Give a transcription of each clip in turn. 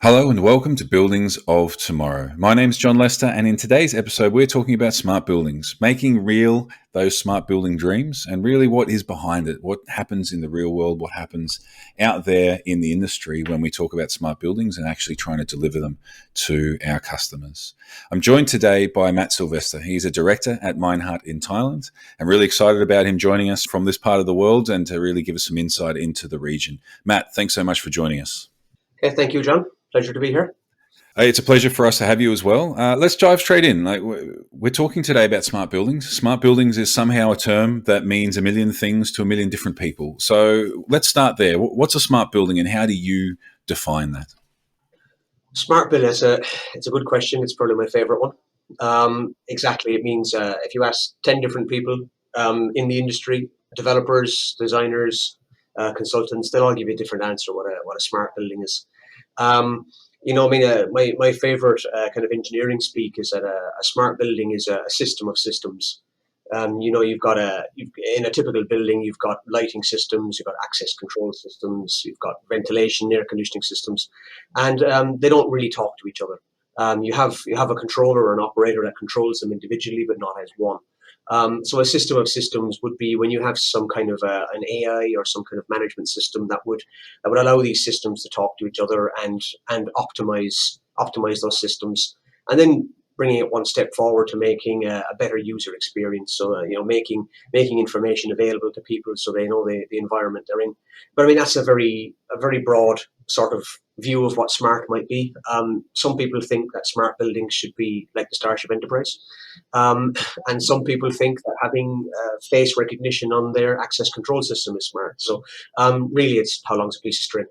Hello and welcome to Buildings of Tomorrow. My name's Jon Lester, and in today's episode we're talking about smart buildings, making real those smart building dreams and really what is behind it, what happens in the real world, what happens out there in the industry when we talk about smart buildings and actually trying to deliver them to our customers. I'm joined today by Matt Silvester. He's a director at Meinhardt in Thailand. I'm really excited about him joining us from this part of the world and to really give us some insight into the region. Matt, thanks so much for joining us. Okay, thank you, John. Pleasure to be here. It's a pleasure for us to have you as well. Let's dive straight in. We're talking today about smart buildings. Smart buildings is somehow a term that means a million things to a million different people. So let's start there. What's a smart building and how do you define that? Smart building, it's a good question. It's probably my favorite one. Exactly. It means if you ask 10 different people in the industry, developers, designers, consultants, they'll all give you a different answer what a smart building is. My favorite kind of engineering speak is that a smart building is a system of systems. In a typical building, you've got lighting systems, you've got access control systems, you've got ventilation, air conditioning systems, and they don't really talk to each other. You have a controller or an operator that controls them individually, but not as one. So a system of systems would be when you have some kind of an AI or some kind of management system that would allow these systems to talk to each other and optimize those systems, and then bringing it one step forward to making a better user experience. So making information available to people so they know the environment they're in. But I mean that's a very broad sort of view of what smart might be. Some people think that smart buildings should be like the Starship Enterprise. And some people think that having face recognition on their access control system is smart. So really, it's how long's a piece of string.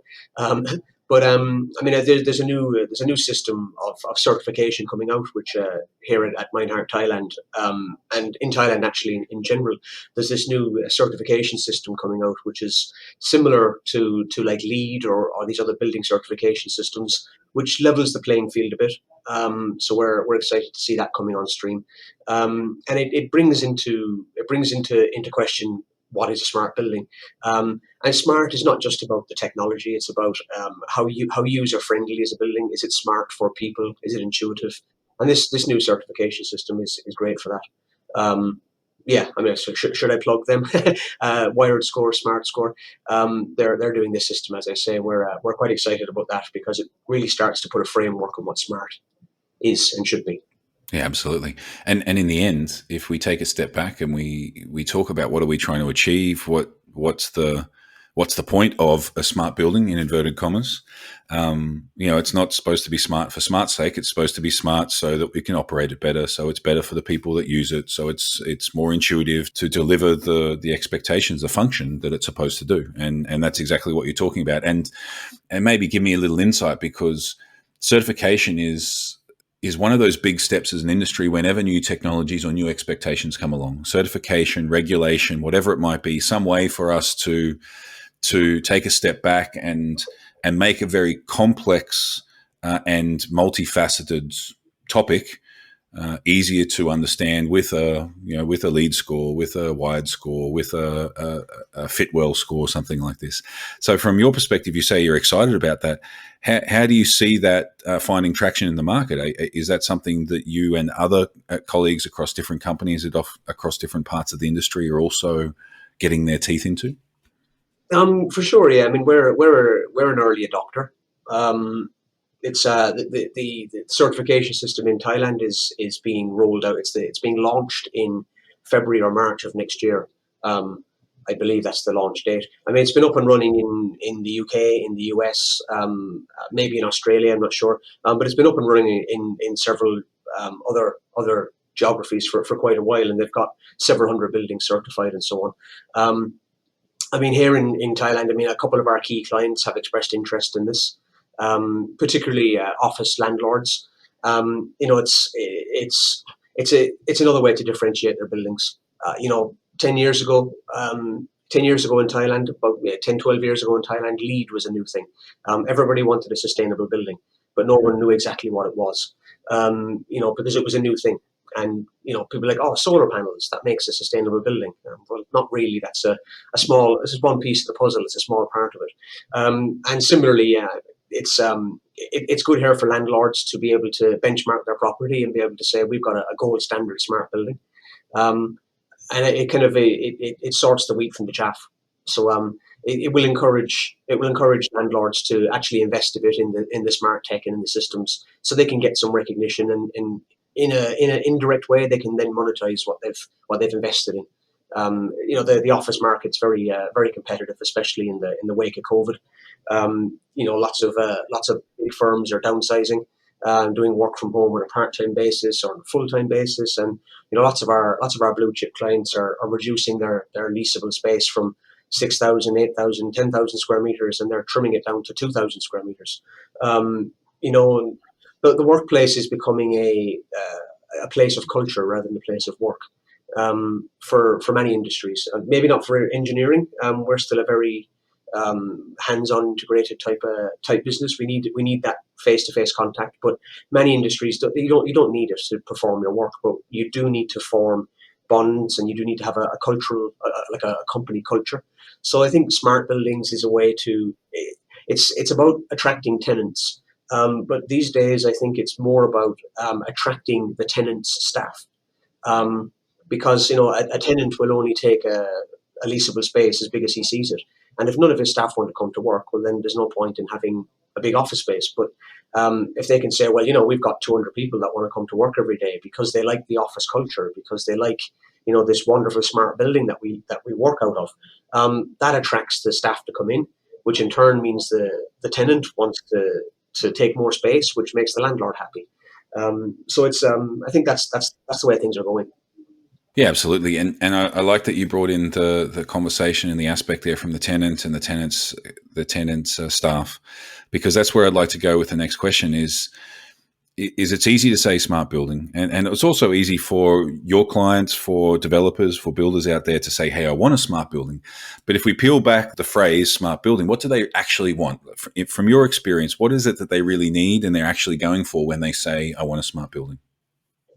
There's a new system of certification coming out, which here at Meinhardt Thailand, and in Thailand actually in general, there's this new certification system coming out, which is similar to like LEED or these other building certification systems, which levels the playing field a bit. So we're excited to see that coming on stream, and it brings into question what is a smart building. And smart is not just about the technology; it's about how user friendly is a building. Is it smart for people? Is it intuitive? And this new certification system is great for that. Should I plug them? Wired Score, Smart Score. They're doing this system, as I say. We're quite excited about that because it really starts to put a framework on what smart is and should be. Yeah, absolutely. And in the end, if we take a step back and we talk about what are we trying to achieve, what's the point of a smart building in inverted commas? It's not supposed to be smart for smart's sake. It's supposed to be smart so that we can operate it better. So it's better for the people that use it. So it's more intuitive to deliver the expectations, the function that it's supposed to do. And that's exactly what you're talking about. And maybe give me a little insight, because certification is one of those big steps as an industry whenever new technologies or new expectations come along. Certification, regulation, whatever it might be, some way for us to take a step back and make a very complex and multifaceted topic easier to understand with a LEED score, with a wired score, with a Fitwell score, something like this. So from your perspective, you say you're excited about that. How do you see that finding traction in the market? Is that something that you and other colleagues across different companies across different parts of the industry are also getting their teeth into? For sure, yeah. I mean, we're an early adopter. It's the certification system in Thailand is being rolled out. It's being launched in February or March of next year. I believe that's the launch date. I mean, it's been up and running in the UK, in the US, maybe in Australia. I'm not sure, but it's been up and running in several other geographies for quite a while, and they've got several hundred buildings certified and so on. Here in Thailand, a couple of our key clients have expressed interest in this, particularly office landlords. It's another way to differentiate their buildings. 10 years ago, 10 years ago in Thailand, about 10, 12 years ago in Thailand, LEED was a new thing. Everybody wanted a sustainable building, but no one knew exactly what it was, because it was a new thing. And, people are like, oh, solar panels, that makes a sustainable building. Well, not really. This is one piece of the puzzle. It's a small part of it. And similarly, it's good here for landlords to be able to benchmark their property and be able to say we've got a gold standard smart building, um, and it sorts the wheat from the chaff. So it will encourage landlords to actually invest a bit in the smart tech and in the systems, so they can get some recognition, and in an indirect way they can then monetize what they've invested in. The office market's very competitive, especially in the wake of COVID. Lots of big firms are downsizing, doing work from home on a part-time basis or on a full-time basis, and lots of our blue chip clients are reducing their leasable space from 6,000, 8,000, 10,000 square meters, and they're trimming it down to 2,000 square meters. You know, the workplace is becoming a place of culture rather than a place of work, for many industries. Maybe not for engineering. We're still a very hands-on integrated type business. We need that face-to-face contact, but many industries you don't need it to perform your work, but you do need to form bonds, and you do need to have a cultural, like a company culture. So I think smart buildings is a way to. It's about attracting tenants, but these days I think it's more about attracting the tenant's staff, because a tenant will only take a leasable space as big as he sees it. And if none of his staff want to come to work, well, then there's no point in having a big office space. But if they can say, well, we've got 200 people that want to come to work every day because they like the office culture, because they like, this wonderful smart building that we work out of, that attracts the staff to come in, which in turn means the tenant wants to take more space, which makes the landlord happy. So it's I think that's the way things are going. Yeah, absolutely. And I like that you brought in the conversation and the aspect there from the tenant and the tenants staff, because that's where I'd like to go with the next question is it's easy to say smart building, and it's also easy for your clients, for developers, for builders out there to say, hey, I want a smart building. But if we peel back the phrase smart building, what do they actually want? From your experience, what is it that they really need and they're actually going for when they say, I want a smart building?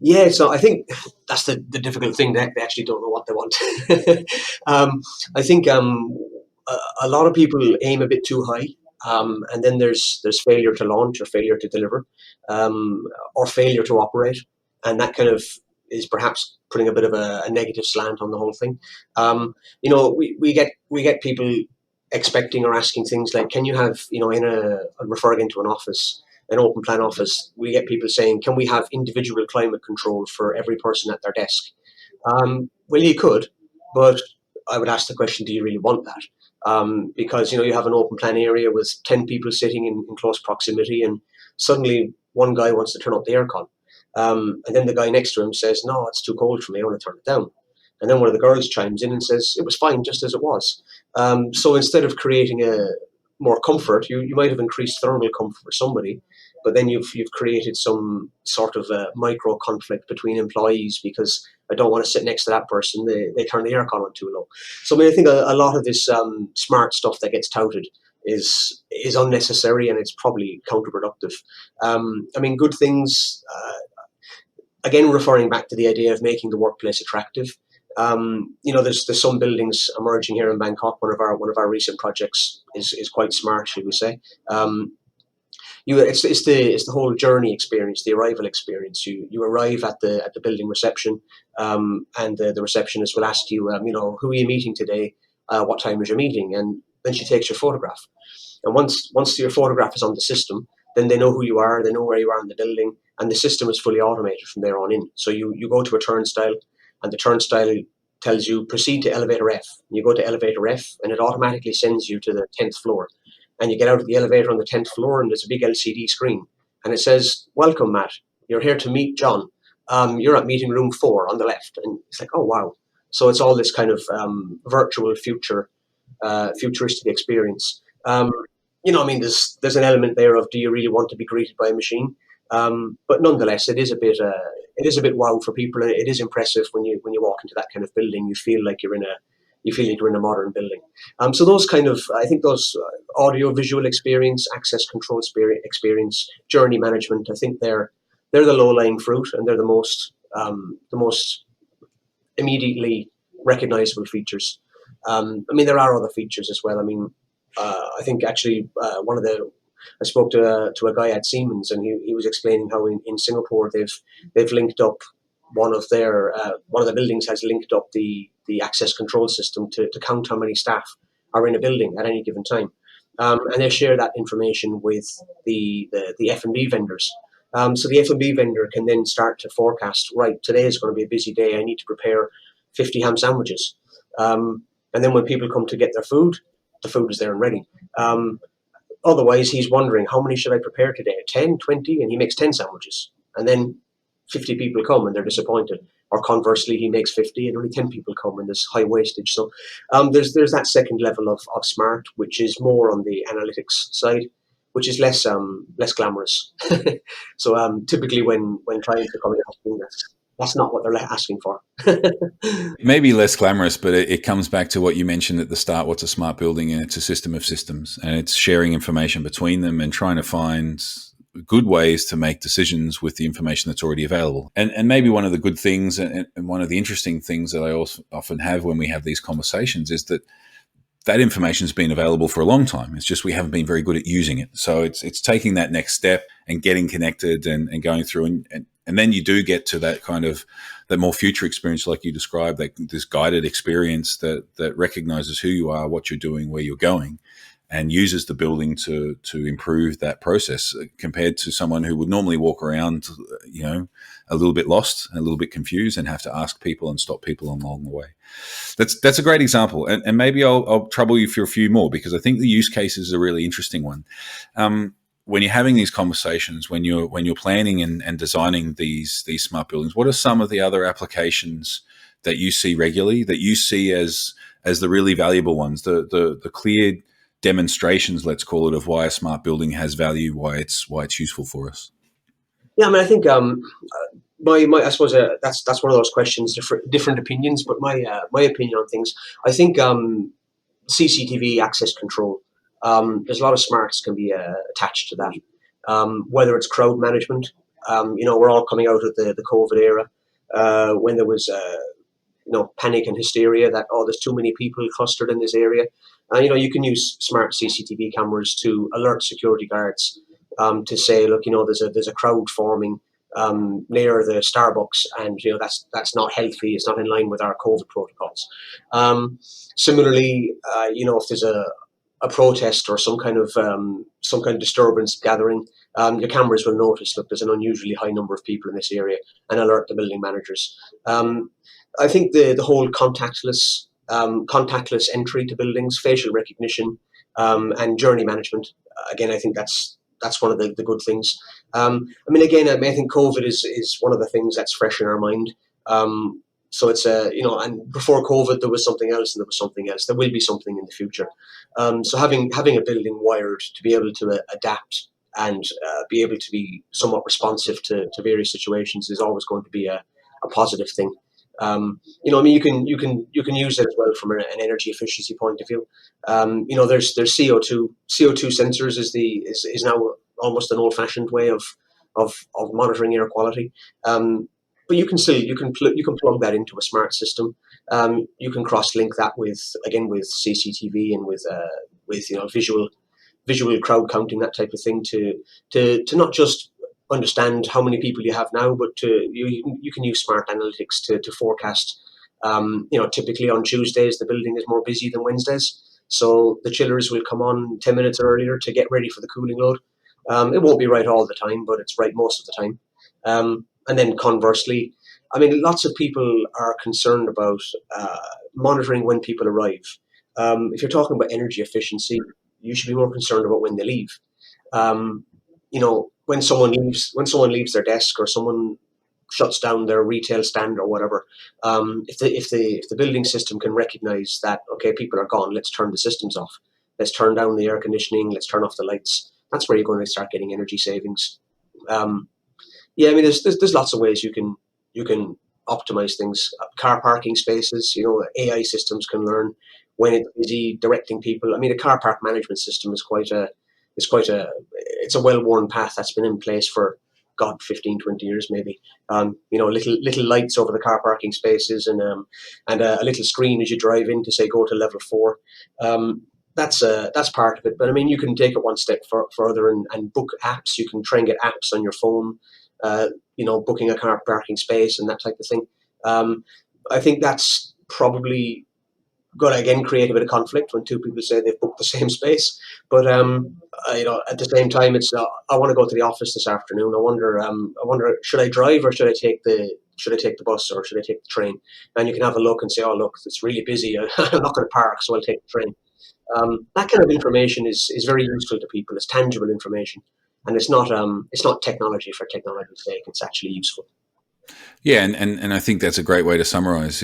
Yeah, so I think that's the difficult thing. They actually don't know what they want. I think a lot of people aim a bit too high, and then there's failure to launch, or failure to deliver, or failure to operate, and that kind of is perhaps putting a bit of a negative slant on the whole thing. We get people expecting or asking things like, can you have, I'm referring into an open plan office, we get people saying, can we have individual climate control for every person at their desk? Well, you could, but I would ask the question, do you really want that? Because, you have an open plan area with 10 people sitting in close proximity, and suddenly one guy wants to turn up the aircon. And then the guy next to him says, no, it's too cold for me, I want to turn it down. And then one of the girls chimes in and says, it was fine just as it was. So instead of creating more comfort, you might have increased thermal comfort for somebody, but then you've created some sort of a micro conflict between employees because I don't want to sit next to that person. They turn the aircon on too low. So I mean, I think a lot of this smart stuff that gets touted is unnecessary, and it's probably counterproductive. I mean, good things. Again, referring back to the idea of making the workplace attractive. There's some buildings emerging here in Bangkok. One of our recent projects is quite smart, should we say? It's the whole journey experience, the arrival experience. You arrive at the building reception, and the receptionist will ask you, who are you meeting today? What time is your meeting? And then she takes your photograph. And once your photograph is on the system, then they know who you are, they know where you are in the building, and the system is fully automated from there on in. So you go to a turnstile, and the turnstile tells you proceed to elevator F. You go to elevator F, and it automatically sends you to the 10th floor. And you get out of the elevator on the 10th floor, and there's a big LCD screen, and it says, "Welcome, Matt. You're here to meet John. You're at meeting room 4 on the left." And it's like, oh wow! So it's all this kind of virtual futuristic experience. There's an element there of, do you really want to be greeted by a machine? But nonetheless, it is a bit wow for people. It is impressive when you walk into that kind of building. You feel like you're in a modern building. So those kind of, I think those audio visual experience, access control experience, journey management, I think they're the low lying fruit, and they're the most immediately recognizable features. There are other features as well. I think actually one of the I spoke to a guy at Siemens, and he was explaining how in Singapore they've linked up one of the buildings has linked up the access control system to count how many staff are in a building at any given time, and they share that information with the F&B vendors. So the F&B vendor can then start to forecast, right, today is going to be a busy day, I need to prepare 50 ham sandwiches. And then when people come to get their food, the food is there and ready. Otherwise, he's wondering, how many should I prepare today? 10, 20? And he makes 10 sandwiches. And then 50 people come and they're disappointed. Or conversely, he makes 50 and only 10 people come and there's high wastage. So there's that second level of smart, which is more on the analytics side, which is less glamorous. So typically when clients are coming asking, that's not what they're asking for. Maybe less glamorous, but it comes back to what you mentioned at the start. What's a smart building? And it's a system of systems, and it's sharing information between them and trying to find good ways to make decisions with the information that's already available. And maybe one of the good things and one of the interesting things that I also often have when we have these conversations is that information has been available for a long time. It's just we haven't been very good at using it. So it's taking that next step and getting connected and going through and then you do get to that kind of that more future experience, like you described, this guided experience that recognizes who you are, what you're doing, where you're going, and uses the building to improve that process compared to someone who would normally walk around, a little bit lost, a little bit confused, and have to ask people and stop people along the way. That's a great example, and maybe I'll trouble you for a few more because I think the use case is a really interesting one. When you're having these conversations, when you're planning and designing these smart buildings, what are some of the other applications that you see regularly, that you see as the really valuable ones, the clear demonstrations, let's call it, of why a smart building has value, why it's useful for us? Yeah, I mean, I think I suppose that's one of those questions, different opinions. But my opinion on things, I think CCTV access control. There's a lot of smarts can be attached to that. Whether it's crowd management, we're all coming out of the COVID era when there was panic and hysteria that there's too many people clustered in this area. You can use smart CCTV cameras to alert security guards to say, look, there's a crowd forming near the Starbucks, and that's not healthy. It's not in line with our COVID protocols. Similarly, if there's a protest or some kind of disturbance gathering, your cameras will notice that there's an unusually high number of people in this area and alert the building managers. I think the whole contactless entry to buildings, facial recognition, and journey management. Again, I think that's one of the good things. I think COVID is one of the things that's fresh in our mind. So it's and before COVID there was something else, and there was something else. There will be something in the future. So having a building wired to be able to adapt and be able to be somewhat responsive to various situations is always going to be a positive thing. You can use it as well from an energy efficiency point of view. There's CO2 sensors is now almost an old-fashioned way of monitoring air quality. But you can plug that into a smart system. You can cross-link that with CCTV and with visual crowd counting, that type of thing, to not just understand how many people you have now, but you can use smart analytics to forecast. Typically on Tuesdays the building is more busy than Wednesdays, so the chillers will come on 10 minutes earlier to get ready for the cooling load. It won't be right all the time, but it's right most of the time. And then conversely, lots of people are concerned about monitoring when people arrive. If you're talking about energy efficiency, you should be more concerned about when they leave. When someone leaves their desk, or someone shuts down their retail stand or whatever, if the building system can recognize that, okay, people are gone, let's turn the systems off, let's turn down the air conditioning, let's turn off the lights. That's where you're going to start getting energy savings. There's lots of ways you can optimize things. Car parking spaces, AI systems can learn when it's busy, directing people. A car park management system is it's a well-worn path that's been in place for 15, 20 years maybe. Little lights over the car parking spaces and a little screen as you drive in to say go to level 4. that's part of it. But I mean, you can take it one step further and book apps. You can try and get apps on your phone, booking a car parking space and that type of thing. I think that's probably going to again create a bit of conflict when two people say they've booked the same space. But at the same time, it's I want to go to the office this afternoon. I wonder, should I drive or should I take the bus or should I take the train? And you can have a look and say, oh look, it's really busy. I'm not going to park, so I'll take the train. That kind of information is very useful to people. It's tangible information, and it's not technology for technology's sake. It's actually useful. Yeah, and I think that's a great way to summarize.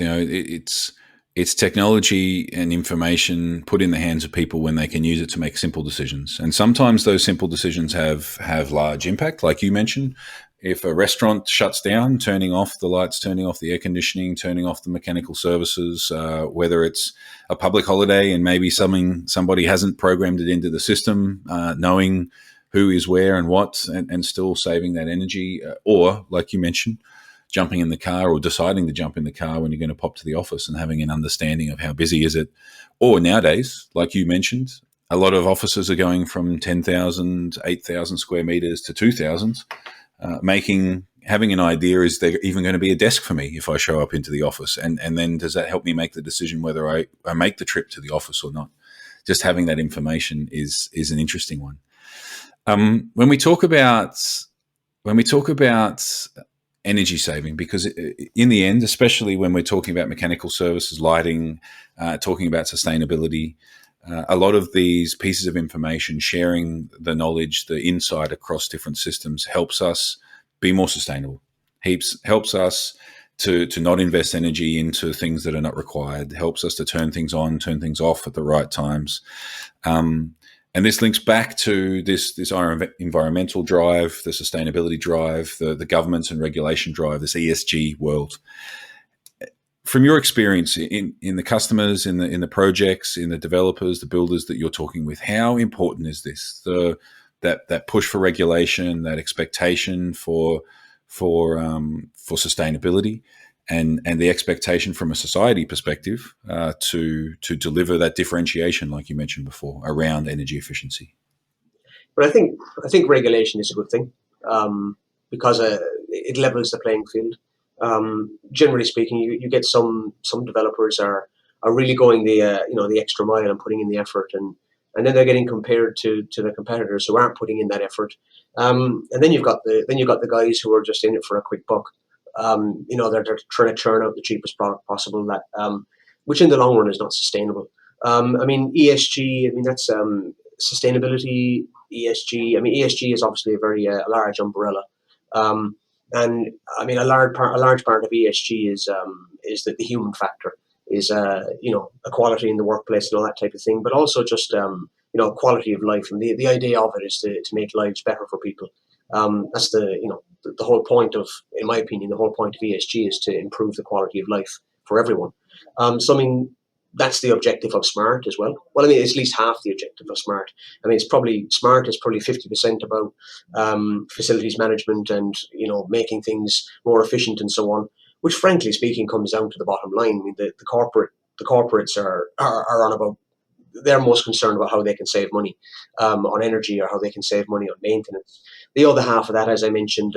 It's technology and information put in the hands of people when they can use it to make simple decisions. And sometimes those simple decisions have large impact, like you mentioned. If a restaurant shuts down, turning off the lights, turning off the air conditioning, turning off the mechanical services, whether it's a public holiday and maybe somebody hasn't programmed it into the system, knowing who is where and what, and still saving that energy, or like you mentioned, jumping in the car or deciding to jump in the car when you're going to pop to the office and having an understanding of how busy is it. Or nowadays, like you mentioned, a lot of offices are going from 10,000, 8,000 square meters to 2,000, having an idea, is there even going to be a desk for me if I show up into the office? And then does that help me make the decision whether I make the trip to the office or not? Just having that information is an interesting one. When we talk about energy saving, because in the end, especially when we're talking about mechanical services, lighting, talking about sustainability, a lot of these pieces of information, sharing the knowledge, the insight across different systems, helps us be more sustainable. Helps us to not invest energy into things that are not required. Helps us to turn things on, turn things off at the right times. And this links back to this environmental drive, the sustainability drive, the governance and regulation drive, this ESG world. From your experience in the customers, in the projects, in the developers, the builders that you're talking with, how important is this? That push for regulation, that expectation for sustainability, and the expectation from a society perspective to deliver that differentiation, like you mentioned before, around energy efficiency. But I think regulation is a good thing, because it levels the playing field. Generally speaking, you get some developers are really going the extra mile and putting in the effort, and then they're getting compared to the competitors who aren't putting in that effort. And then you've got the guys who are just in it for a quick buck. They're trying to churn out the cheapest product possible, which in the long run is not sustainable. ESG. That's sustainability. ESG. ESG is obviously a very large umbrella. And a large part of ESG is the human factor, is equality in the workplace and all that type of thing, but also just quality of life, and the idea of it is to make lives better for people. That's the whole point of, in my opinion, the whole point of ESG is to improve the quality of life for everyone. That's the objective of SMART as well. Well, it's at least half the objective of SMART. SMART is probably 50% about facilities management and making things more efficient and so on, which, frankly speaking, comes down to the bottom line. The corporates are on about. They're most concerned about how they can save money on energy, or how they can save money on maintenance. The other half of that, as I mentioned,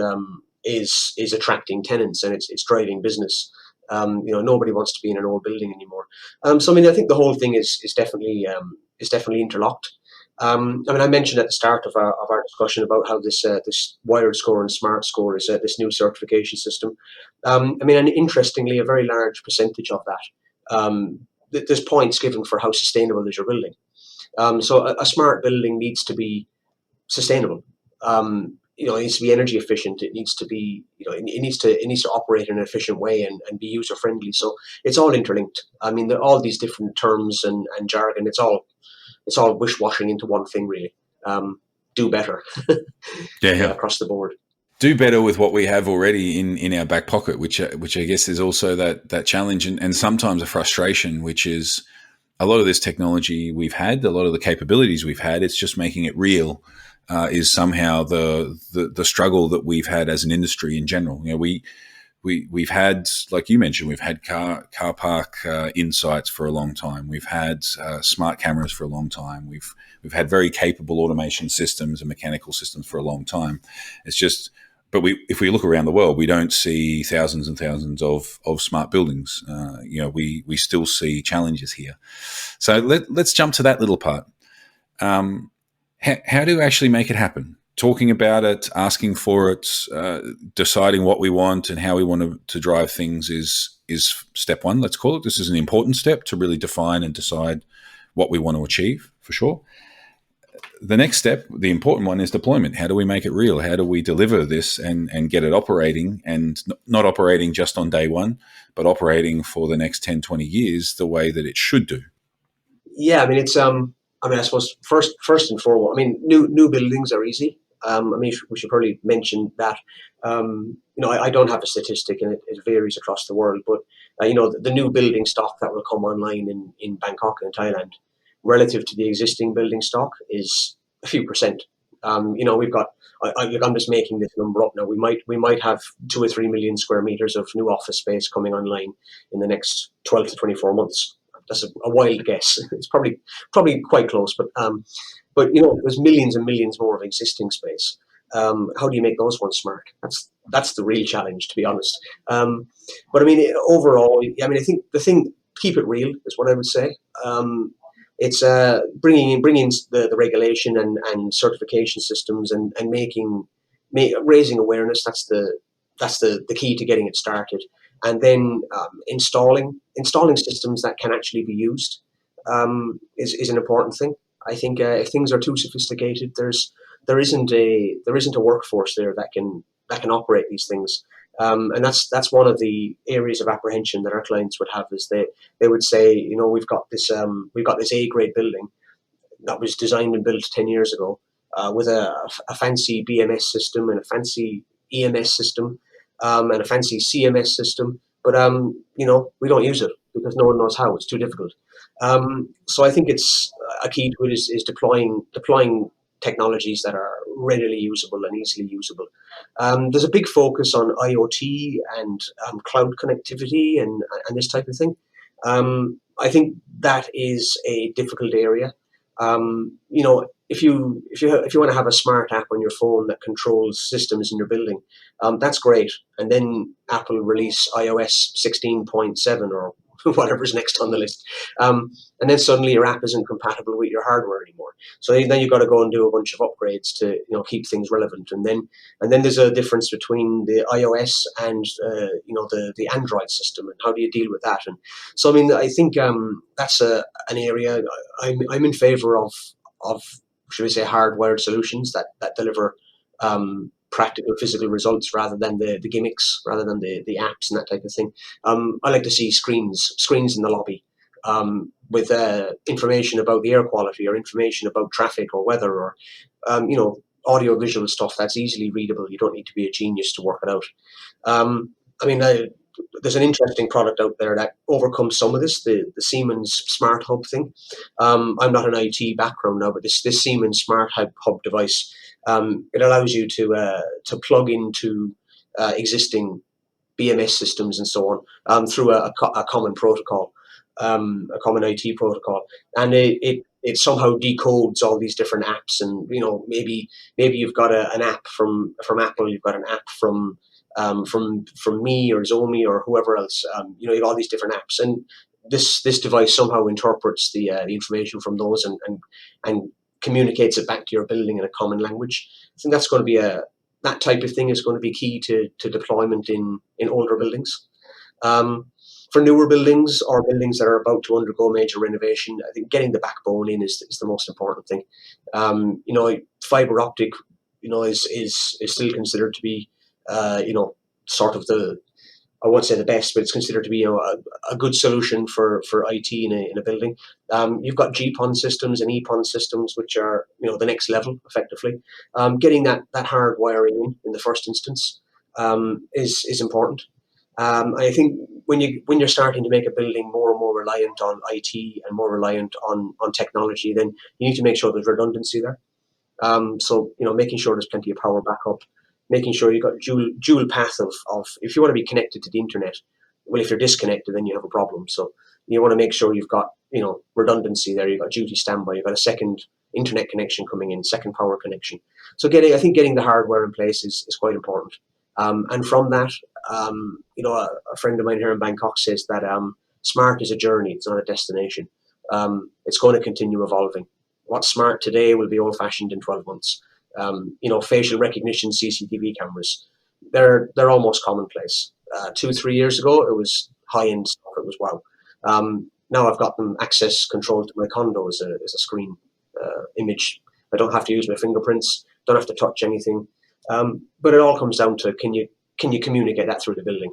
is attracting tenants, and it's driving business. Nobody wants to be in an old building anymore. I think the whole thing is definitely interlocked. I mentioned at the start of our discussion about how this Wired Score and Smart Score is this new certification system. And interestingly, a very large percentage of that. There's points given for how sustainable is your building. So a smart building needs to be sustainable. It needs to be energy efficient. It needs to be, it needs to operate in an efficient way and be user friendly. So it's all interlinked. All these different terms and jargon. It's all wish washing into one thing, really. Do better. Yeah. Across the board. Do better with what we have already in our back pocket, which I guess is also that challenge and sometimes a frustration, which is a lot of this technology we've had, a lot of the capabilities we've had, it's just making it real, is somehow the struggle that we've had as an industry in general. We we've had, like you mentioned, we've had car park insights for a long time. We've had smart cameras for a long time. We've had very capable automation systems and mechanical systems for a long time. It's just, but if we look around the world, we don't see thousands and thousands of smart buildings. We still see challenges here. So let's jump to that little part. How do we actually make it happen? Talking about it, asking for it, deciding what we want and how we want to drive things is step one, let's call it. This is an important step to really define and decide what we want to achieve, for sure. The next step, the important one, is deployment. How do we make it real? How do we deliver this and get it operating, and not operating just on day one, but operating for the next 10, 20 years the way that it should do? Yeah, I mean, I suppose first and foremost, I mean, new buildings are easy. We should probably mention that. I don't have a statistic, and it varies across the world. But the new building stock that will come online in Bangkok and Thailand, relative to the existing building stock, is a few percent. We've got. I'm just making this number up now. We might have 2 or 3 million square meters of new office space coming online in the next 12 to 24 months. That's a wild guess. It's probably quite close, but there's millions and millions more of existing space. How do you make those ones smart? That's the real challenge, to be honest. But I mean, overall, I think keep it real is what I would say. It's bringing in the regulation and certification systems and raising awareness. That's the key to getting it started. And then installing systems that can actually be used is an important thing. I think if things are too sophisticated, there isn't a workforce there that can operate these things. And that's one of the areas of apprehension that our clients would have, is they would say, we've got this A-grade building that was designed and built 10 years ago with a fancy BMS system and a fancy EMS system and a fancy CMS system, but we don't use it because no one knows how. It's too difficult. So I think it's a key to it is deploying technologies that are readily usable and easily usable. There's a big focus on IoT and cloud connectivity and this type of thing. I think that is a difficult area. If you want to have a smart app on your phone that controls systems in your building, that's great. And then Apple release iOS 16.7 or whatever's next on the list, and then suddenly your app isn't compatible with your hardware anymore. So then you've got to go and do a bunch of upgrades to keep things relevant. And then there's a difference between the iOS and the Android system, and how do you deal with that? And so I think that's an area I'm in favor of should we say hardwired solutions that deliver practical physical results rather than the gimmicks, rather than the apps and that type of thing. I like to see screens in the lobby with information about the air quality or information about traffic or weather or audio visual stuff that's easily readable. You don't need to be a genius to work it out. There's an interesting product out there that overcomes some of this, the Siemens Smart Hub thing. I'm not an IT background now, but this Siemens Smart Hub device, it allows you to plug into existing BMS systems and so on through a common protocol, a common IT protocol, and it somehow decodes all these different apps. And maybe you've got an app from Apple, you've got an app from me or Zomi or whoever else. You have all these different apps, and this device somehow interprets the information from those and communicates it back to your building in a common language. I think that's going to be that type of thing is going to be key to deployment in older buildings. For newer buildings or buildings that are about to undergo major renovation, I think getting the backbone in is the most important thing. Fiber optic, is still considered to be, sort of I won't say the best, but it's considered to be a good solution for IT in a building. You've got GPON systems and EPON systems, which are the next level, effectively. Getting that hard wiring in the first instance is important. I think when you're starting to make a building more and more reliant on IT and more reliant on technology, then you need to make sure there's redundancy there. So making sure there's plenty of power backup. making sure you've got dual path of if you want to be connected to the internet, well, if you're disconnected, then you have a problem. So you want to make sure you've got, redundancy there. You've got duty standby. You've got a second internet connection coming in, second power connection. So I think getting the hardware in place is quite important. And from that, a friend of mine here in Bangkok says that smart is a journey. It's not a destination. It's going to continue evolving. What's smart today will be old-fashioned in 12 months. Facial recognition, CCTV cameras, they're almost commonplace. 2-3 years ago, it was high-end stuff. It was wow. Now I've got them access control to my condo as a screen image. I don't have to use my fingerprints. Don't have to touch anything. But it all comes down to can you communicate that through the building?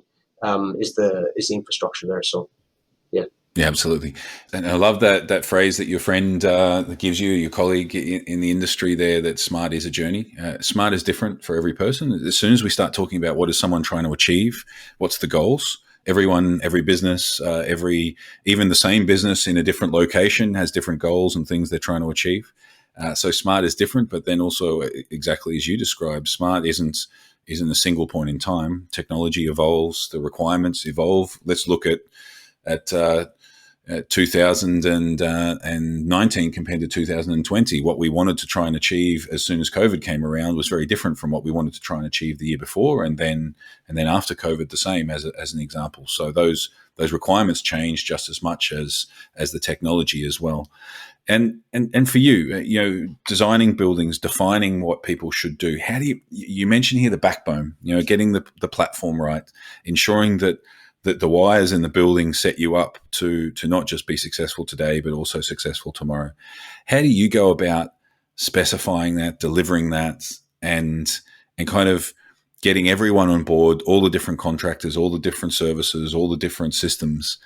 Is the infrastructure there? So, yeah. Yeah, absolutely. And I love that phrase that your friend gives you, your colleague in the industry there, that smart is a journey. Smart is different for every person. As soon as we start talking about what is someone trying to achieve, what's the goals, everyone, every business, even the same business in a different location has different goals and things they're trying to achieve. So smart is different, but then also exactly as you described, smart isn't a single point in time. Technology evolves, the requirements evolve. Let's look at 2019 compared to 2020. What we wanted to try and achieve as soon as COVID came around was very different from what we wanted to try and achieve the year before, and then after COVID, the same as an example. So those requirements change just as much as the technology as well. And for you, designing buildings, defining what people should do. How do you mentioned here the backbone? Getting the platform right, ensuring that the wires in the building set you up to not just be successful today, but also successful tomorrow. How do you go about specifying that, delivering that, and kind of getting everyone on board, all the different contractors, all the different services, all the different systems?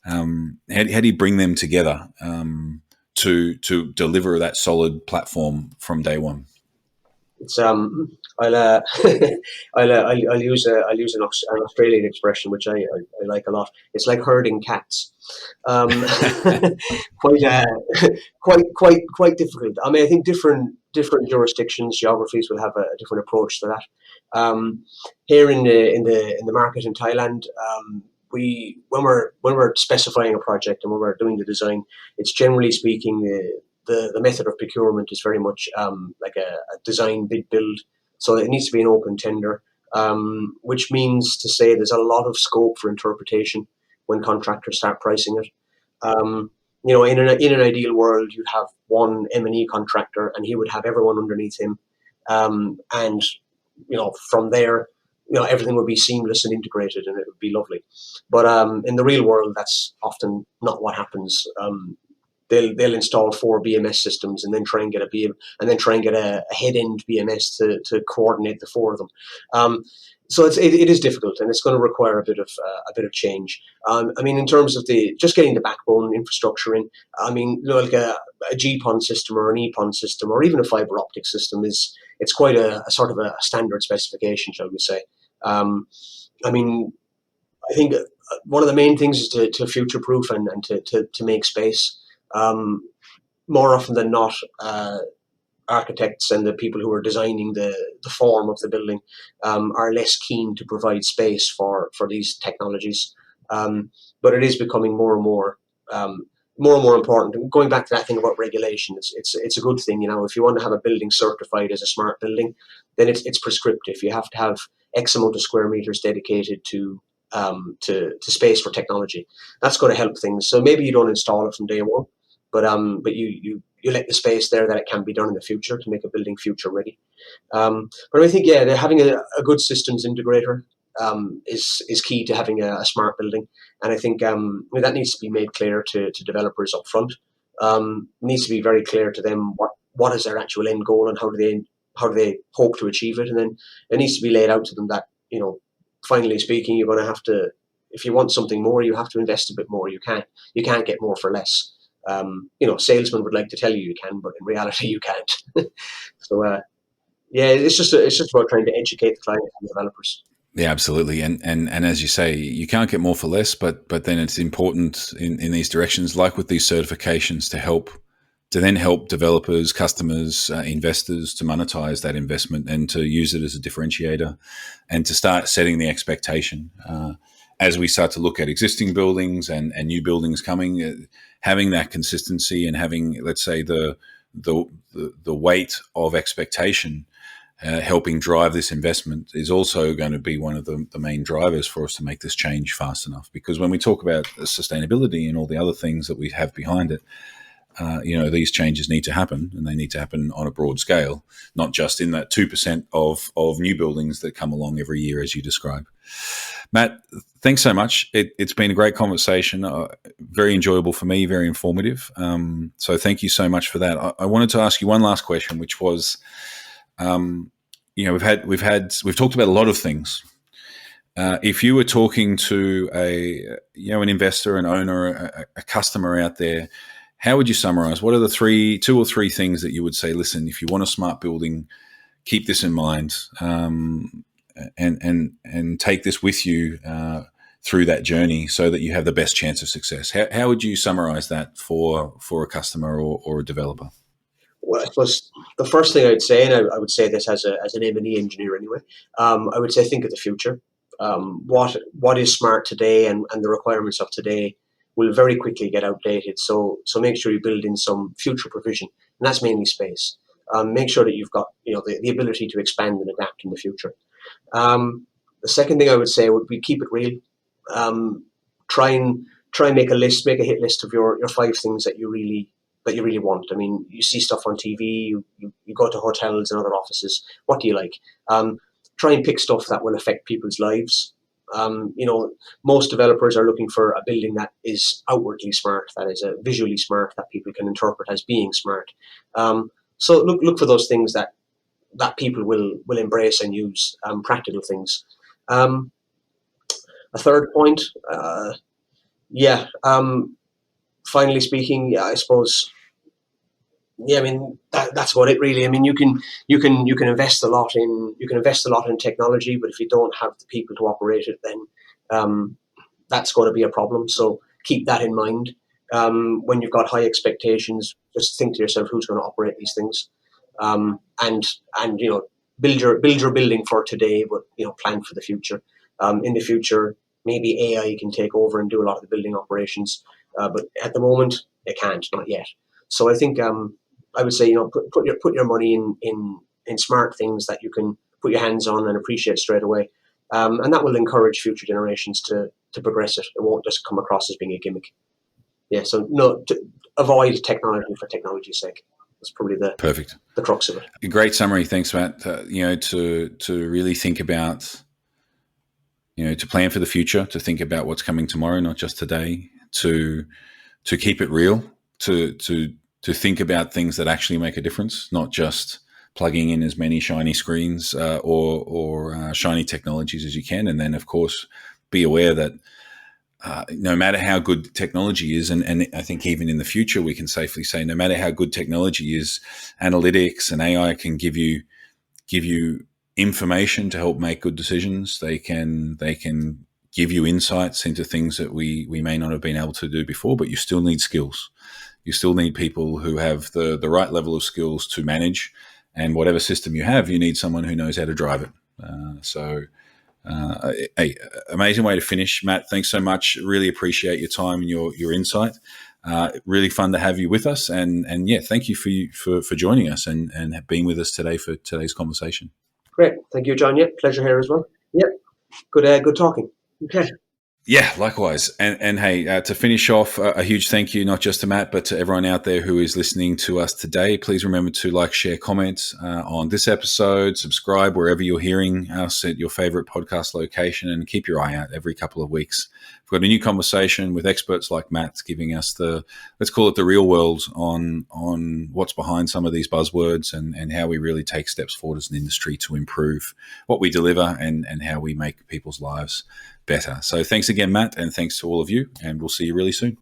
How do you bring them together to deliver that solid platform from day one? It's I'll use an Australian expression which I like a lot. It's like herding cats. Quite quite difficult. I mean, I think different jurisdictions, geographies will have a different approach to that. Here in the market in Thailand, when we're specifying a project and when we're doing the design, it's generally speaking the method of procurement is very much like a design bid build. So it needs to be an open tender, which means to say there's a lot of scope for interpretation when contractors start pricing it. In an ideal world, you'd have one M&E contractor and he would have everyone underneath him, and from there, everything would be seamless and integrated, and it would be lovely. But in the real world, that's often not what happens. They'll install 4 BMS systems and then try and get a head end BMS to coordinate the 4 of them. So it is difficult, and it's going to require a bit of change. In terms of just getting the backbone infrastructure in. Like a GPON system or an EPON system or even a fiber optic system it's quite a sort of a standard specification, shall we say. I think one of the main things is to future proof and to make space. More often than not, architects and the people who are designing the form of the building are less keen to provide space for these technologies. But it is becoming more and more important. And going back to that thing about regulation, it's a good thing. If you want to have a building certified as a smart building, then it's prescriptive. You have to have X amount of square meters dedicated to space for technology. That's going to help things. So maybe you don't install it from day one, but you let the space there that it can be done in the future to make a building future ready. But I think having a good systems integrator is key to having a smart building, and I think that needs to be made clear to developers up front. It needs to be very clear to them what is their actual end goal and how do they hope to achieve it, and then it needs to be laid out to them that finally speaking, you're going to have to, if you want something more, you have to invest a bit more. You can't get more for less. Salesmen would like to tell you can, but in reality you can't. So it's just about trying to educate the clients and developers. Yeah, absolutely. And as you say, you can't get more for less, but then it's important in these directions, like with these certifications, to help to then help developers, customers, investors to monetize that investment and to use it as a differentiator, and to start setting the expectation as we start to look at existing buildings and new buildings coming, having that consistency and having, let's say, the weight of expectation helping drive this investment is also going to be one of the main drivers for us to make this change fast enough. Because when we talk about sustainability and all the other things that we have behind it, these changes need to happen, and they need to happen on a broad scale, not just in that 2% of new buildings that come along every year, as you describe. Matt, thanks so much. It's been a great conversation, very enjoyable for me, very informative. So thank you so much for that. I wanted to ask you one last question, which was, we've talked about a lot of things. If you were talking to an investor, an owner, a customer out there, how would you summarize? What are the two or three things that you would say, listen, if you want a smart building, keep this in mind, and take this with you through that journey so that you have the best chance of success? How would you summarize that for a customer or a developer? Well, I suppose the first thing I'd say, and I would say this as an M&E engineer anyway, I would say think of the future. What is smart today and the requirements of today will very quickly get outdated. So make sure you build in some future provision, and that's mainly space. Make sure that you've got the ability to expand and adapt in the future. The second thing I would say would be keep it real. Try and make a hit list of your 5 things that you really want. I mean, you see stuff on TV, you go to hotels and other offices. What do you like? Try and pick stuff that will affect people's lives. Most developers are looking for a building that is outwardly smart, that is visually smart, that people can interpret as being smart. So look for those things that people will embrace and use, practical things. A third point, finally speaking, I suppose. Yeah, I mean that's about it really. I mean you can invest a lot in technology, but if you don't have the people to operate it, then that's going to be a problem. So keep that in mind. When you've got high expectations, just think to yourself, who's going to operate these things, and build your building for today, but plan for the future. In the future, maybe AI can take over and do a lot of the building operations, but at the moment it can't, not yet. So I think I would say put your money in smart things that you can put your hands on and appreciate straight away, and that will encourage future generations to progress it. It won't just come across as being a gimmick. Yeah. So avoid technology for technology's sake. That's probably the crux of it. A great summary. Thanks, Matt. To really think about, to plan for the future, to think about what's coming tomorrow, not just today. To keep it real. To think about things that actually make a difference, not just plugging in as many shiny screens or shiny technologies as you can. And then, of course, be aware that no matter how good technology is, and I think even in the future we can safely say, no matter how good technology is, analytics and AI can give you information to help make good decisions. They can give you insights into things that we may not have been able to do before, but you still need skills. You still need people who have the right level of skills to manage, and whatever system you have, you need someone who knows how to drive it. Amazing way to finish. Matt, thanks so much. Really appreciate your time and your insight. Really fun to have you with us, and thank you for joining us and being with us today for today's conversation. Great, thank you, John. Yeah, pleasure here as well. Yeah, good talking. Okay. Yeah, likewise. And hey, to finish off, a huge thank you, not just to Matt, but to everyone out there who is listening to us today. Please remember to like, share, comment on this episode, subscribe wherever you're hearing us at your favorite podcast location, and keep your eye out every couple of weeks. We've got a new conversation with experts like Matt giving us let's call it the real world on what's behind some of these buzzwords and how we really take steps forward as an industry to improve what we deliver and how we make people's lives better. So thanks again, Matt, and thanks to all of you, and we'll see you really soon.